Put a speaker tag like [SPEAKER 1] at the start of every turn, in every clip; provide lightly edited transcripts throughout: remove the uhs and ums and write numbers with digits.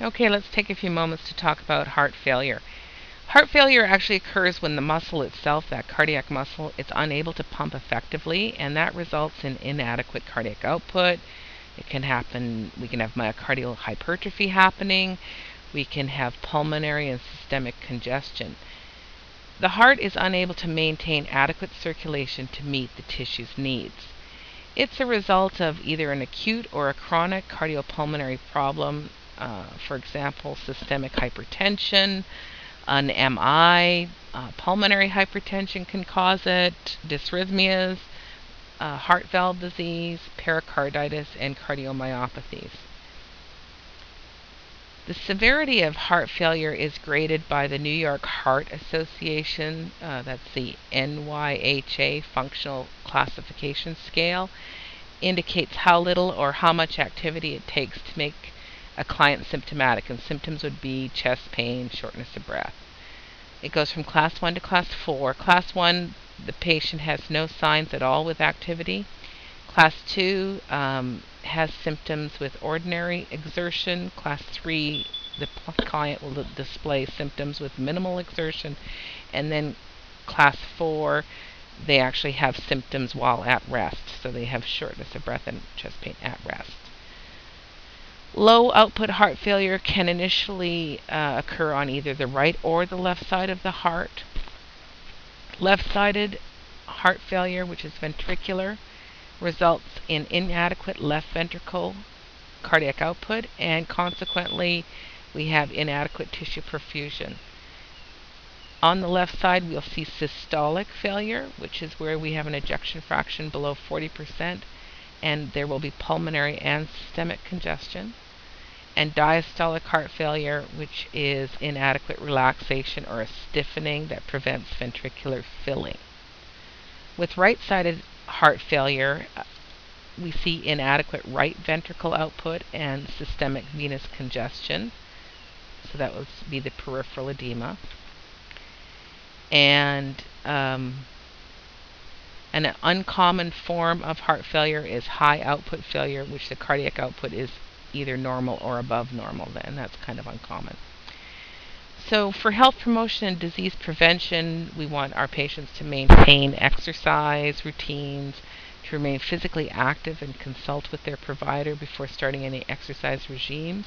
[SPEAKER 1] Okay, let's take a few moments to talk about heart failure. Heart failure actually occurs when the muscle itself, that cardiac muscle, is unable to pump effectively, and that results in inadequate cardiac output. It can happen, we can have myocardial hypertrophy happening, we can have pulmonary and systemic congestion. The heart is unable to maintain adequate circulation to meet the tissue's needs. It's a result of either an acute or a chronic cardiopulmonary problem, for example, systemic hypertension, an MI, pulmonary hypertension can cause it, dysrhythmias, heart valve disease, pericarditis, and cardiomyopathies. The severity of heart failure is graded by the New York Heart Association, that's the NYHA Functional Classification Scale, indicates how little or how much activity it takes to make a client symptomatic, and symptoms would be chest pain, shortness of breath. It goes from class 1 to class 4. Class 1, the patient has no signs at all with activity. Class 2 has symptoms with ordinary exertion. Class 3, the client will display symptoms with minimal exertion. And then class 4, they actually have symptoms while at rest. So they have shortness of breath and chest pain at rest. Low output heart failure can initially occur on either the right or the left side of the heart. Left-sided heart failure, which is ventricular, results in inadequate left ventricle cardiac output, and consequently we have inadequate tissue perfusion. On the left side, we'll see systolic failure, which is where we have an ejection fraction below 40%, and there will be pulmonary and systemic congestion. And diastolic heart failure, which is inadequate relaxation or a stiffening that prevents ventricular filling. With right-sided heart failure, we see inadequate right ventricle output and systemic venous congestion. So that would be the peripheral edema. And an uncommon form of heart failure is high output failure, which the cardiac output is either normal or above normal, and that's kind of uncommon. So for health promotion and disease prevention, we want our patients to maintain exercise routines, to remain physically active and consult with their provider before starting any exercise regimes.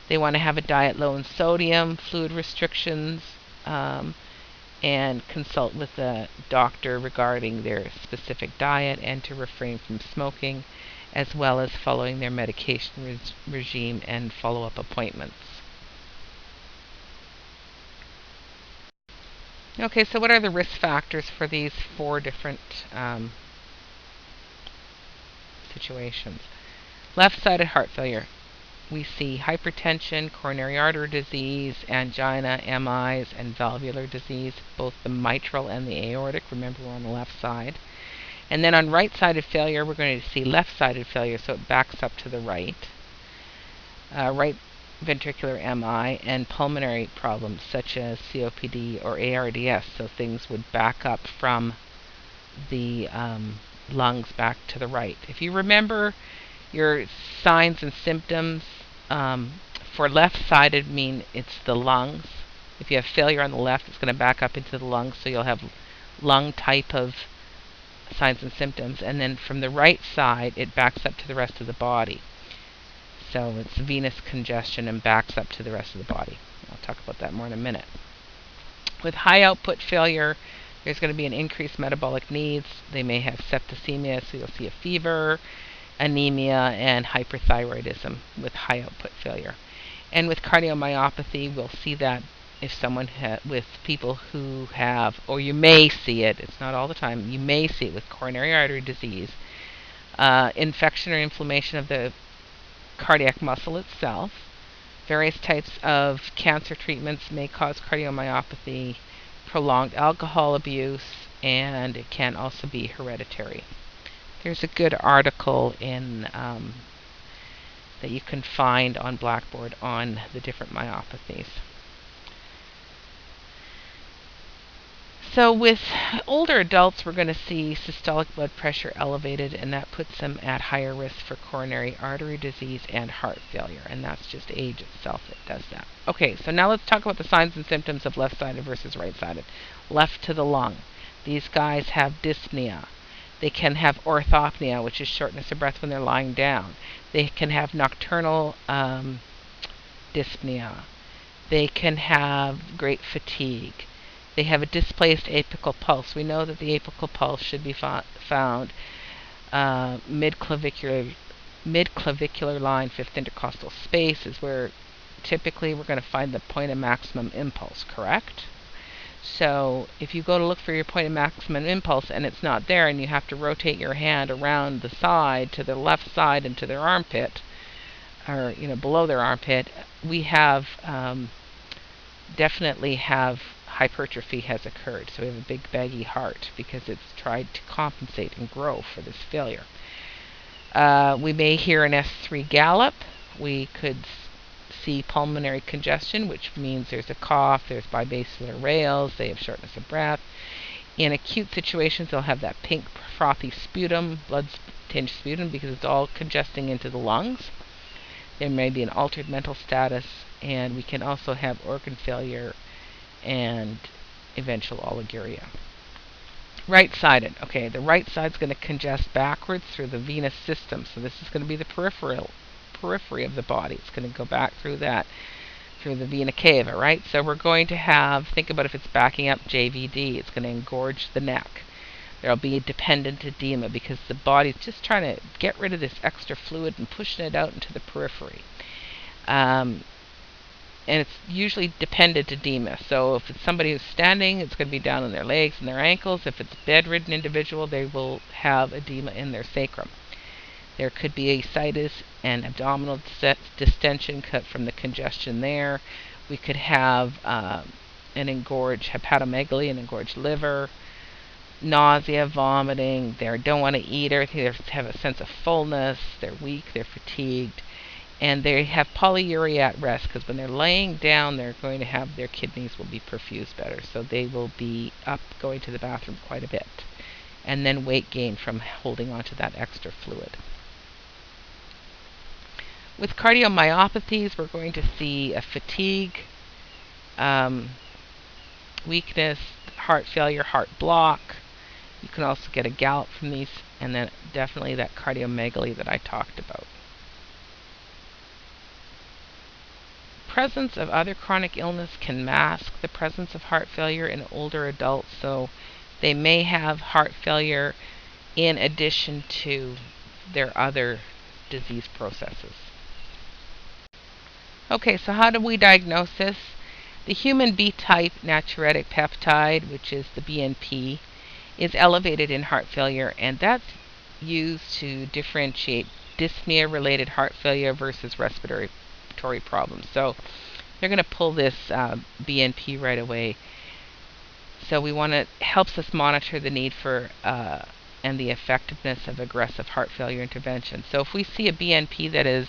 [SPEAKER 1] They want to have a diet low in sodium, fluid restrictions, and consult with a doctor regarding their specific diet, and to refrain from smoking, as well as following their medication regime and follow-up appointments. Okay, so what are the risk factors for these 4 different situations? Left-sided heart failure. We see hypertension, coronary artery disease, angina, MIs, and valvular disease, both the mitral and the aortic. Remember, we're on the left side. And then on right-sided failure, we're going to see left-sided failure, so it backs up to the right. Right ventricular MI, and pulmonary problems such as COPD or ARDS, so things would back up from the lungs back to the right. If you remember your signs and symptoms, for left-sided mean it's the lungs. If you have failure on the left, it's going to back up into the lungs, so you'll have lung type of signs and symptoms. And then from the right side, it backs up to the rest of the body. So it's venous congestion and backs up to the rest of the body. I'll talk about that more in a minute. With high output failure, there's going to be an increased metabolic needs. They may have septicemia, so you'll see a fever, anemia, and hyperthyroidism with high output failure. And with cardiomyopathy, we'll see that if someone with people who have, or you may see it, it's not all the time, you may see it with coronary artery disease, infection or inflammation of the cardiac muscle itself. Various types of cancer treatments may cause cardiomyopathy, prolonged alcohol abuse, and it can also be hereditary. There's a good article in that you can find on Blackboard on the different myopathies. So with older adults, we're going to see systolic blood pressure elevated, and that puts them at higher risk for coronary artery disease and heart failure, and that's just age itself that does that. Okay, so now let's talk about the signs and symptoms of left-sided versus right-sided. Left to the lung. These guys have dyspnea. They can have orthopnea, which is shortness of breath when they're lying down. They can have nocturnal dyspnea. They can have great fatigue. They have a displaced apical pulse. We know that the apical pulse should be found mid-clavicular line, fifth intercostal space is where typically we're going to find the point of maximum impulse, correct? So if you go to look for your point of maximum impulse and it's not there, and you have to rotate your hand around the side to the left side and to their armpit, or below their armpit, we have definitely have hypertrophy has occurred. So we have a big baggy heart because it's tried to compensate and grow for this failure. We may hear an S3 gallop. We could see pulmonary congestion, which means there's a cough, there's bibasilar rales, they have shortness of breath. In acute situations, they'll have that pink frothy sputum, blood-tinged sputum, because it's all congesting into the lungs. There may be an altered mental status, and we can also have organ failure and eventual oliguria. Right-sided. Okay, the right side's going to congest backwards through the venous system. So this is going to be the periphery of the body. It's going to go back through the vena cava, right? So we're going to have, think about if it's backing up JVD, it's going to engorge the neck. There'll be a dependent edema because the body's just trying to get rid of this extra fluid and pushing it out into the periphery. And it's usually dependent edema. So if it's somebody who's standing, it's going to be down in their legs and their ankles. If it's a bedridden individual, they will have edema in their sacrum. There could be ascites and abdominal distension cut from the congestion there. We could have an engorged hepatomegaly, an engorged liver, nausea, vomiting. They don't want to eat or they have a sense of fullness. They're weak, they're fatigued. And they have polyuria at rest because when they're laying down, they're going to have their kidneys will be perfused better. So they will be up going to the bathroom quite a bit. And then weight gain from holding onto that extra fluid. With cardiomyopathies, we're going to see a fatigue, weakness, heart failure, heart block. You can also get a gallop from these, and then definitely that cardiomegaly that I talked about. Presence of other chronic illness can mask the presence of heart failure in older adults, so they may have heart failure in addition to their other disease processes. Okay, so how do we diagnose this? The human B-type natriuretic peptide, which is the BNP, is elevated in heart failure, and that's used to differentiate dyspnea-related heart failure versus respiratory problems. So they're going to pull this BNP right away. So we want to helps us monitor the need for and the effectiveness of aggressive heart failure intervention. So if we see a BNP that is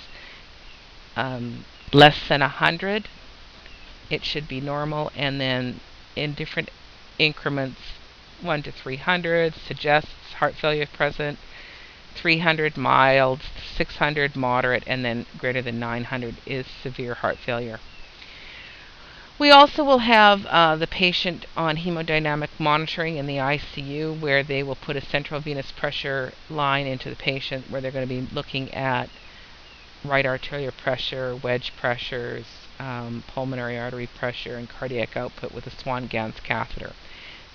[SPEAKER 1] less than 100, it should be normal, and then in different increments, 1 to 300 suggests heart failure is present, 300 mild, 600 moderate, and then greater than 900 is severe heart failure. We also will have the patient on hemodynamic monitoring in the ICU, where they will put a central venous pressure line into the patient, where they're going to be looking at right arterial pressure, wedge pressures, pulmonary artery pressure, and cardiac output with a Swan-Ganz catheter.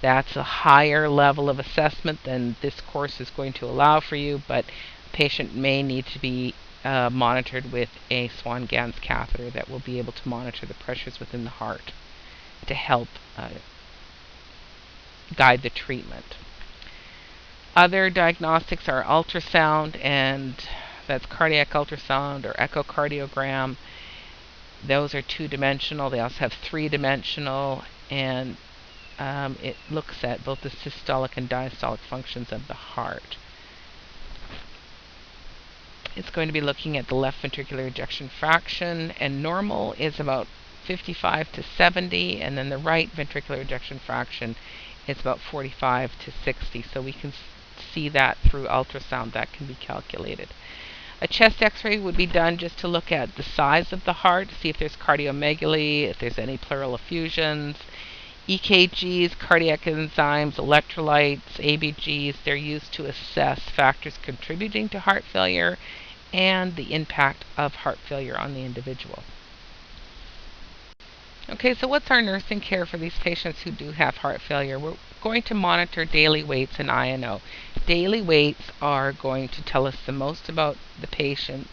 [SPEAKER 1] That's a higher level of assessment than this course is going to allow for you, but the patient may need to be monitored with a Swan-Ganz catheter that will be able to monitor the pressures within the heart to help guide the treatment. Other diagnostics are ultrasound, and that's cardiac ultrasound or echocardiogram. Those are two-dimensional. They also have three-dimensional, and it looks at both the systolic and diastolic functions of the heart. It's going to be looking at the left ventricular ejection fraction, and normal is about 55 to 70, and then the right ventricular ejection fraction it's about 45 to 60. So we can see that through ultrasound. That can be calculated. A chest x-ray would be done just to look at the size of the heart, see if there's cardiomegaly, if there's any pleural effusions. EKGs, cardiac enzymes, electrolytes, ABGs, they're used to assess factors contributing to heart failure and the impact of heart failure on the individual. Okay, so what's our nursing care for these patients who do have heart failure? We're going to monitor daily weights and INO. Daily weights are going to tell us the most about the patients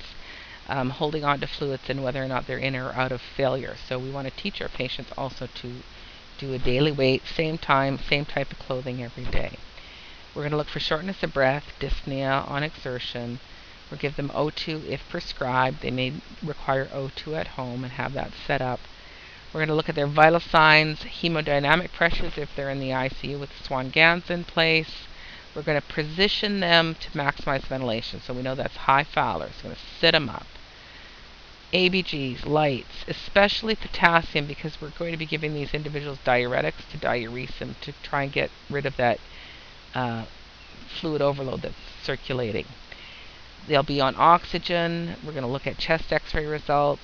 [SPEAKER 1] holding on to fluids and whether or not they're in or out of failure. So we want to teach our patients also to do a daily weight, same time, same type of clothing every day. We're going to look for shortness of breath, dyspnea on exertion. We'll give them O2 if prescribed. They may require O2 at home and have that set up. We're going to look at their vital signs, hemodynamic pressures if they're in the ICU with Swan-Ganz in place. We're going to position them to maximize ventilation. So we know that's high Fowler. So we're going to sit them up. ABGs, lights, especially potassium, because we're going to be giving these individuals diuretics to diurese them to try and get rid of that fluid overload that's circulating. They'll be on oxygen. We're going to look at chest x-ray results.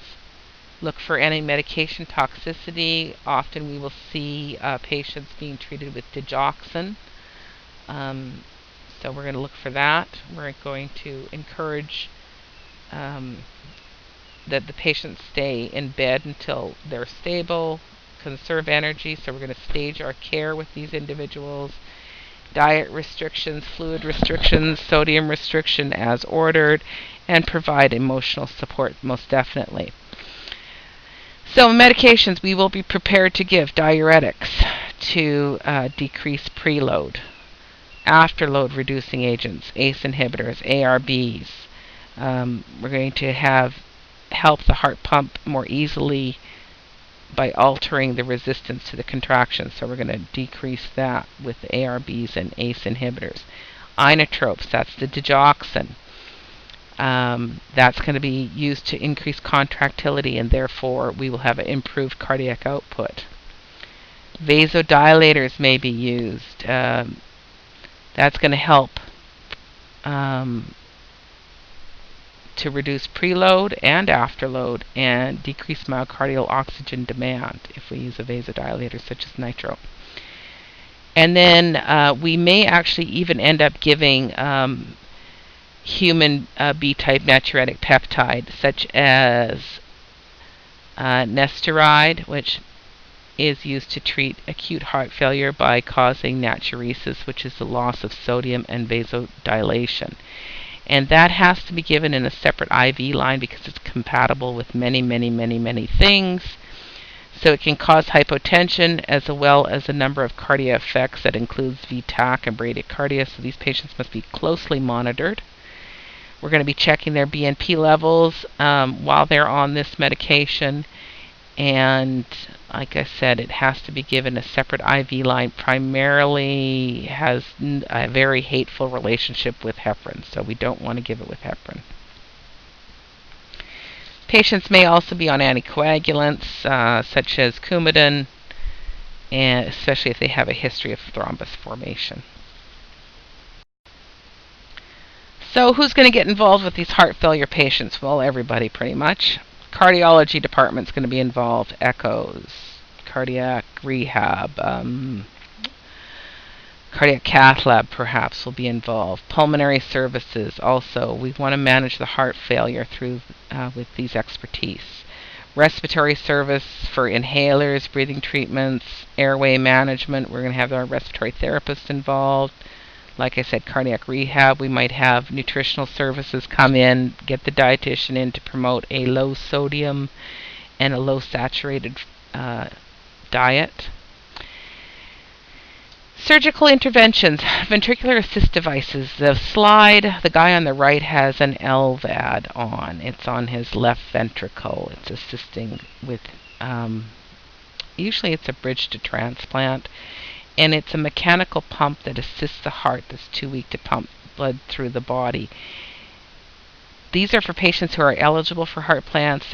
[SPEAKER 1] Look for any medication toxicity. Often we will see patients being treated with digoxin. So we're going to look for that. We're going to encourage that the patients stay in bed until they're stable, conserve energy. So we're going to stage our care with these individuals. Diet restrictions, fluid restrictions, sodium restriction as ordered, and provide emotional support most definitely. So medications, we will be prepared to give diuretics to decrease preload, afterload reducing agents, ACE inhibitors, ARBs. We're going to help the heart pump more easily by altering the resistance to the contraction. So we're going to decrease that with the ARBs and ACE inhibitors. Inotropes, that's the digoxin. That's going to be used to increase contractility, and therefore we will have an improved cardiac output. Vasodilators may be used. That's going to help to reduce preload and afterload and decrease myocardial oxygen demand if we use a vasodilator such as nitro. And then we may actually even end up giving human B-type natriuretic peptide such as Nestoride, which is used to treat acute heart failure by causing natriuresis, which is the loss of sodium and vasodilation. And that has to be given in a separate IV line because it's compatible with many, many, many, many things. So it can cause hypotension as well as a number of cardiac effects that includes V-tach and bradycardia. So these patients must be closely monitored. We're going to be checking their BNP levels while they're on this medication. And like I said, it has to be given a separate IV line. Primarily has a very hateful relationship with heparin, so we don't want to give it with heparin. Patients may also be on anticoagulants such as Coumadin, and especially if they have a history of thrombus formation. So who's going to get involved with these heart failure patients? Well, everybody pretty much. Cardiology department's going to be involved. Echoes, cardiac rehab, cardiac cath lab perhaps will be involved. Pulmonary services also. We want to manage the heart failure through with these expertise. Respiratory service for inhalers, breathing treatments, airway management. We're going to have our respiratory therapist involved. Like I said, cardiac rehab. We might have nutritional services come in, get the dietitian in to promote a low sodium and a low saturated diet. Surgical interventions, ventricular assist devices. The slide, the guy on the right has an LVAD on. It's on his left ventricle. It's assisting with, usually it's a bridge to transplant. And it's a mechanical pump that assists the heart that's too weak to pump blood through the body. These are for patients who are eligible for heart plants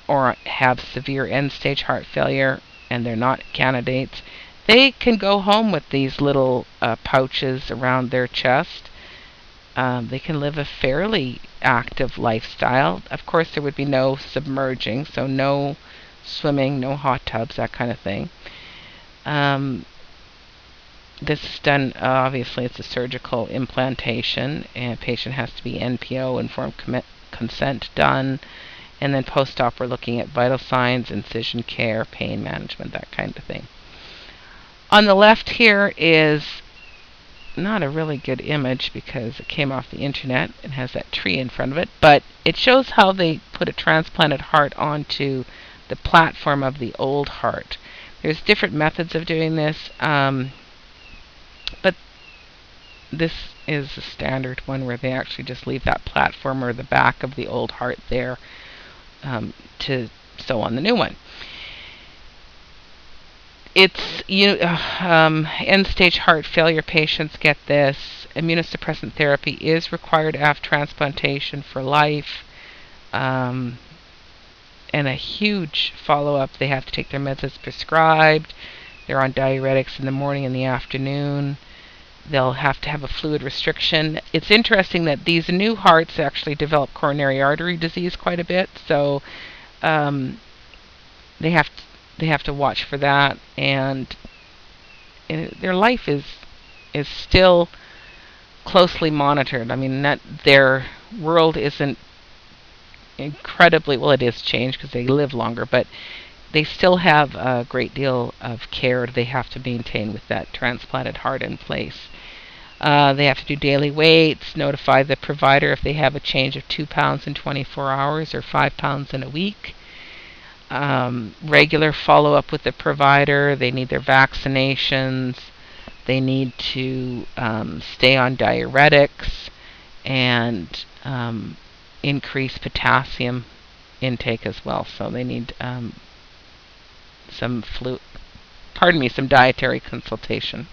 [SPEAKER 1] or have severe end-stage heart failure, and they're not candidates. they can go home with these little pouches around their chest. They can live a fairly active lifestyle. Of course, there would be no submerging, so no swimming, no hot tubs, that kind of thing. This is done, obviously, it's a surgical implantation, and patient has to be NPO, informed consent, done. And then post-op, we're looking at vital signs, incision care, pain management, that kind of thing. On the left here is not a really good image because it came off the internet and has that tree in front of it, but it shows how they put a transplanted heart onto the platform of the old heart. There's different methods of doing this, but this is a standard one where they actually just leave that platform or the back of the old heart there to sew on the new one. It's end-stage heart failure patients get this. Immunosuppressant therapy is required after transplantation for life, and a huge follow-up. They have to take their meds as prescribed. They're on diuretics in the morning and the afternoon. They'll have to have a fluid restriction. It's interesting that these new hearts actually develop coronary artery disease quite a bit, so they have to watch for that, and their life is still closely monitored. I mean, their world isn't incredibly, well, it is changed because they live longer, but they still have a great deal of care they have to maintain with that transplanted heart in place. They have to do daily weights, notify the provider if they have a change of 2 pounds in 24 hours or 5 pounds in a week. Regular follow-up with the provider. They need their vaccinations. They need to stay on diuretics and increase potassium intake as well. So they need some dietary consultation.